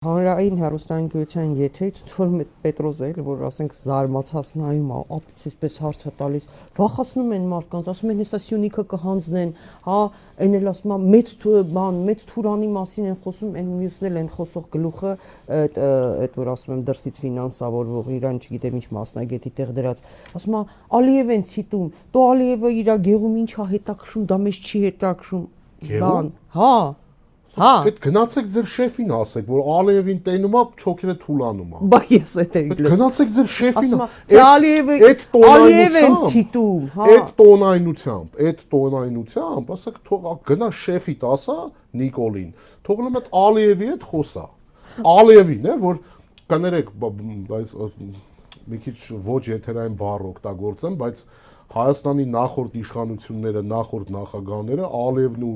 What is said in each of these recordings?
Հանրային հեռուստաընկերության եթերից որ Պետրոս էլ որ ասենք զարմացած նայում է, ապից էսպես հարց է տալիս, վախացնում են մարդկանց, ասում են հեսա Սյունիքը կհանձնեն, հա, այն էլ ասում է մեծ Թուրանի մասին են խոսում, այն մյուսն էլ են խոսող գլուխը, այդ որ ասում եմ դրսից ֆինանսավորվող իրան չգիտեմ ինչ մասնագետի տեղ դրած, ասում է Ալիև են ցիտում, տո Ալիևը իր գեղում ինչա հետաքրում, դա մեզ չի հետաքրում, բան, հա Այդ գնացեք ձեր շեֆին ասեք, որ Ալիևին տենում է, չոքերը թուլանում է։ Բա ես էդ եմ լսում։ Գնացեք ձեր շեֆին, Ալիև են ցիտում, հա։ Այդ տոնայնությամբ, ասեք թող գնա շեֆիդ ասա Նիկոլին, թողնում այդ Ալիևի հետ խոսա։ Ալիևին է, որ կներեք, բայց մի քիչ ոչ եթերային բառ օգտագործեմ, բայց Հայաստանի նախորդ իշխանությունները, նախորդ նախագահները, Ալիևն ու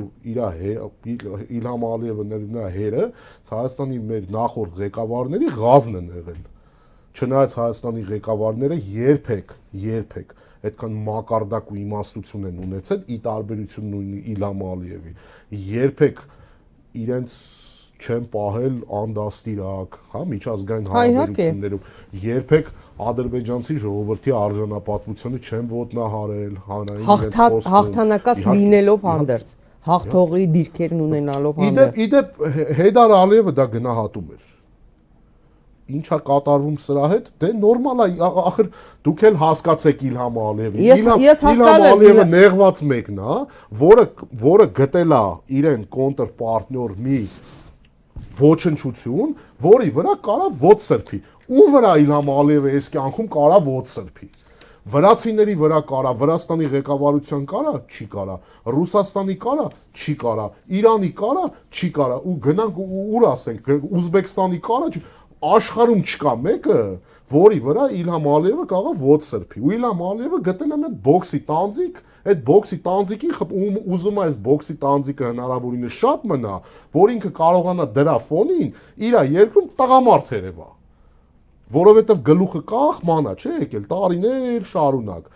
Իլհամ Ալիևը նրա հերը, Հայաստանի մեր նախորդ ղեկավարների ղազն են եղել։ Չնայած Հայաստանի ղեկավարները երբեք այդքան մակարդակ ու իմաստություն են ունեցել, ի տարբերություն նույն Իլհամ Ալիևի, երբեք իրենց չեն պահել անդաստիրակ, հա, միջազգային հարաբերություններում, երբեք ադրբեջանցի ժողովրդի արժանապատվությունը չեն ոտնահարել, հանրային հաղթանակած լինելով հանդերձ, հաղթողի դիրքերն ունենալով հանդերձ։ Իդեպ Հեյդար Ալիևը դա գնահատում էր։ Ինչա կատարվում սրա հետ, դե նորմալ է, ախր դուք էլ հասկացեք Իլհամ Ալիևին։ Իլհամ Ալիևը նեղված մեկն է, որը գտել է իրեն կոնտրպարտնյոր մի ոչնչություն, որի վրա կարա ոտ սրբի։ Ու վրա Իլհամ Ալիևը այս կյանքում կարա ոտ սրբի։ Վրացիների վրա կարա, Վրաստանի ղեկավարության կարա, չի կարա, Ռուսաստանի կարա, չի կարա, Իրանի կարա, չի կարա, ու գնանք ուր ասենք, Ուզբեկստանի կարա, աշխարհում չկա մեկը, որի վրա Իլհամ Ալիևը կարա ոտ սրբի։ Ու Իլհամ Ալիևը գտել է այդ բոքսի տանձիկ, այդ բոքսի տանձիկին ուզում է այս բոքսի տանձիկը հնարավորինս շատ մնա, որ ինքը կարողանա դրա ֆոնին իր երկրում տղամարդ երևա։ Որովհետև գլուխը կախ մանա չէ եկել տարիներ շարունակ։